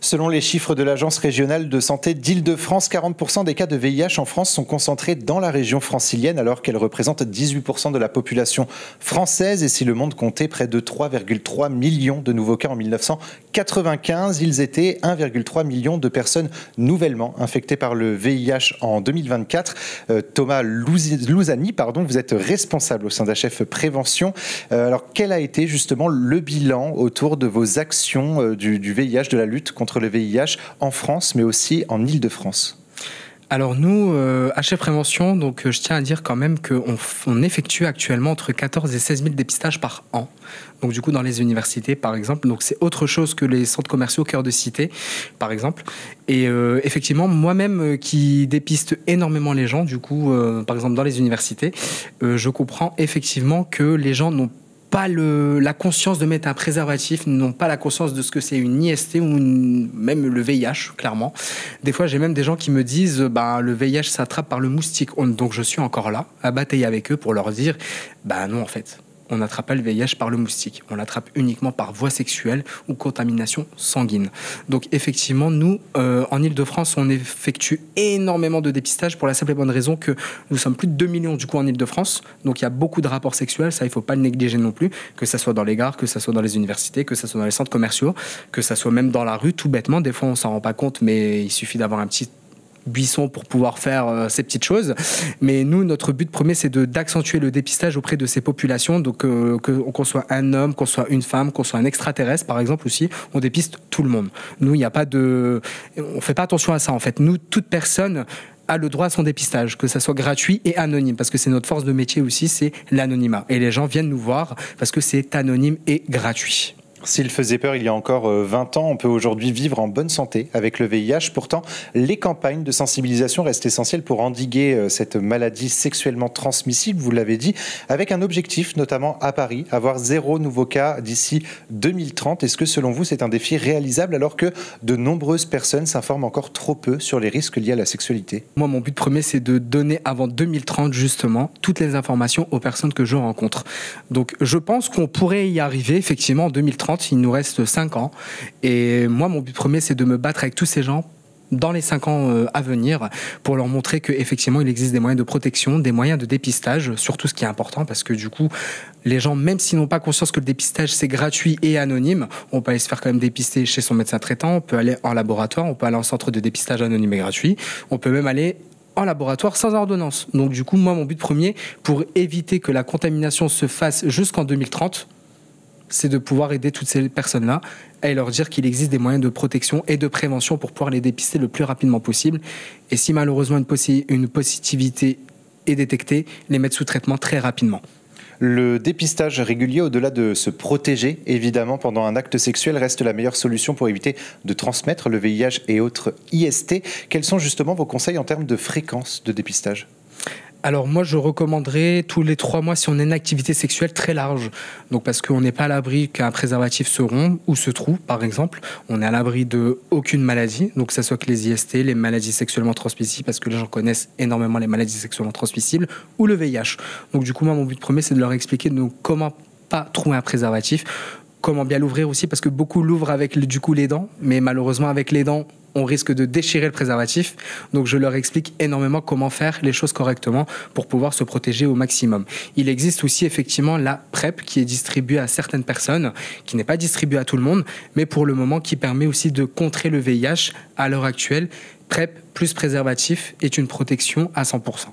Selon les chiffres de l'Agence régionale de santé d'Île-de-France, 40% des cas de VIH en France sont concentrés dans la région francilienne alors qu'elle représente 18% de la population française. Et si le monde comptait près de 3,3 millions de nouveaux cas en 1995, ils étaient 1,3 million de personnes nouvellement infectées par le VIH en 2024. Thomas Louzani, vous êtes responsable au sein d'HF Prévention. Alors quel a été justement le bilan autour de vos actions du VIH, de la lutte contre le VIH en France, mais aussi en Île-de-France? Alors nous, HF Prévention, donc je tiens à dire quand même qu'on effectue actuellement entre 14 et 16 000 dépistages par an. Donc du coup dans les universités par exemple, donc c'est autre chose que les centres commerciaux cœur de cité par exemple. Et effectivement moi-même qui dépiste énormément les gens, du coup par exemple dans les universités, je comprends effectivement que les gens n'ont pas la conscience de mettre un préservatif, n'ont pas la conscience de ce que c'est une IST ou même le VIH, clairement. Des fois, j'ai même des gens qui me disent le VIH s'attrape par le moustique. Donc, je suis encore là, à batailler avec eux pour leur dire non, en fait. On n'attrape pas le VIH par le moustique. On l'attrape uniquement par voie sexuelle ou contamination sanguine. Donc effectivement, nous, en Île-de-France, on effectue énormément de dépistage pour la simple et bonne raison que nous sommes plus de 2 millions du coup en Île-de-France. Donc il y a beaucoup de rapports sexuels, ça il ne faut pas le négliger non plus, que ça soit dans les gares, que ça soit dans les universités, que ça soit dans les centres commerciaux, que ça soit même dans la rue, tout bêtement. Des fois on s'en rend pas compte, mais il suffit d'avoir un petit buisson pour pouvoir faire ces petites choses. Mais nous, notre but premier, c'est d'accentuer le dépistage auprès de ces populations. Donc, qu'on soit un homme, qu'on soit une femme, qu'on soit un extraterrestre, par exemple, aussi, on dépiste tout le monde. Nous, il n'y a pas on fait pas attention à ça, en fait. Nous, toute personne a le droit à son dépistage, que ça soit gratuit et anonyme, parce que c'est notre force de métier aussi, c'est l'anonymat. Et les gens viennent nous voir parce que c'est anonyme et gratuit. S'il faisait peur il y a encore 20 ans, on peut aujourd'hui vivre en bonne santé avec le VIH. Pourtant, les campagnes de sensibilisation restent essentielles pour endiguer cette maladie sexuellement transmissible, vous l'avez dit, avec un objectif, notamment à Paris, avoir 0 nouveau cas d'ici 2030. Est-ce que selon vous, c'est un défi réalisable alors que de nombreuses personnes s'informent encore trop peu sur les risques liés à la sexualité? Moi, mon but premier, c'est de donner avant 2030, justement, toutes les informations aux personnes que je rencontre. Donc, je pense qu'on pourrait y arriver, effectivement, en 2030. Il nous reste 5 ans. Et moi, mon but premier, c'est de me battre avec tous ces gens dans les 5 ans à venir pour leur montrer qu'effectivement, il existe des moyens de protection, des moyens de dépistage, surtout ce qui est important, parce que du coup, les gens, même s'ils n'ont pas conscience que le dépistage, c'est gratuit et anonyme, on peut aller se faire quand même dépister chez son médecin traitant, on peut aller en laboratoire, on peut aller en centre de dépistage anonyme et gratuit, on peut même aller en laboratoire sans ordonnance. Donc du coup, moi, mon but premier, pour éviter que la contamination se fasse jusqu'en 2030, c'est de pouvoir aider toutes ces personnes-là et leur dire qu'il existe des moyens de protection et de prévention pour pouvoir les dépister le plus rapidement possible. Et si malheureusement une positivité est détectée, les mettre sous traitement très rapidement. Le dépistage régulier, au-delà de se protéger, évidemment, pendant un acte sexuel, reste la meilleure solution pour éviter de transmettre le VIH et autres IST. Quels sont justement vos conseils en termes de fréquence de dépistage ? Alors moi, je recommanderais tous les 3 mois si on a une activité sexuelle très large. Donc parce qu'on n'est pas à l'abri qu'un préservatif se rompe ou se trouve, par exemple. On est à l'abri d'aucune maladie, donc que ce soit que les IST, les maladies sexuellement transmissibles, parce que les gens connaissent énormément les maladies sexuellement transmissibles, ou le VIH. Donc du coup, moi, mon but premier, c'est de leur expliquer comment pas trouver un préservatif, comment bien l'ouvrir aussi, parce que beaucoup l'ouvrent avec du coup les dents, mais malheureusement avec les dents, on risque de déchirer le préservatif. Donc je leur explique énormément comment faire les choses correctement pour pouvoir se protéger au maximum. Il existe aussi effectivement la PrEP qui est distribuée à certaines personnes, qui n'est pas distribuée à tout le monde, mais pour le moment qui permet aussi de contrer le VIH à l'heure actuelle. PrEP plus préservatif est une protection à 100%.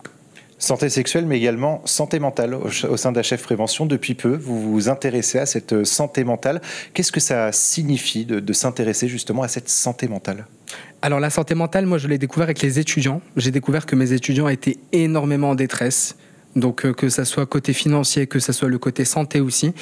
Santé sexuelle, mais également santé mentale. Au sein d'HF Prévention, depuis peu, vous vous intéressez à cette santé mentale. Qu'est-ce que ça signifie de s'intéresser justement à cette santé mentale ? Alors la santé mentale, moi je l'ai découvert avec les étudiants. J'ai découvert que mes étudiants étaient énormément en détresse. Donc que ça soit côté financier, que ça soit le côté santé aussi,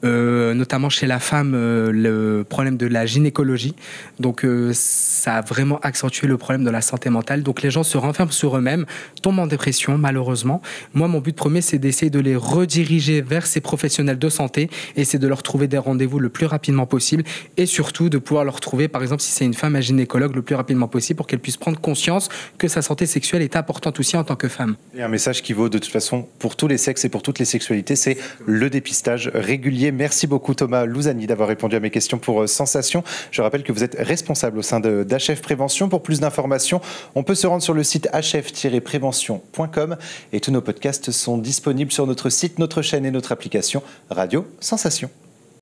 notamment chez la femme, le problème de la gynécologie. Donc ça a vraiment accentué le problème de la santé mentale. Donc les gens se renferment sur eux-mêmes, tombent en dépression malheureusement. Moi, mon but premier, c'est d'essayer de les rediriger vers ces professionnels de santé et c'est de leur trouver des rendez-vous le plus rapidement possible et surtout de pouvoir leur trouver, par exemple, si c'est une femme, un gynécologue le plus rapidement possible pour qu'elle puisse prendre conscience que sa santé sexuelle est importante aussi en tant que femme. Et un message qui vaut de toute façon prévention pour tous les sexes et pour toutes les sexualités, c'est le dépistage régulier. Merci beaucoup Thomas Louzani d'avoir répondu à mes questions pour Sensation. Je rappelle que vous êtes responsable au sein d'HF Prévention. Pour plus d'informations, on peut se rendre sur le site hf-prévention.com et tous nos podcasts sont disponibles sur notre site, notre chaîne et notre application Radio Sensation.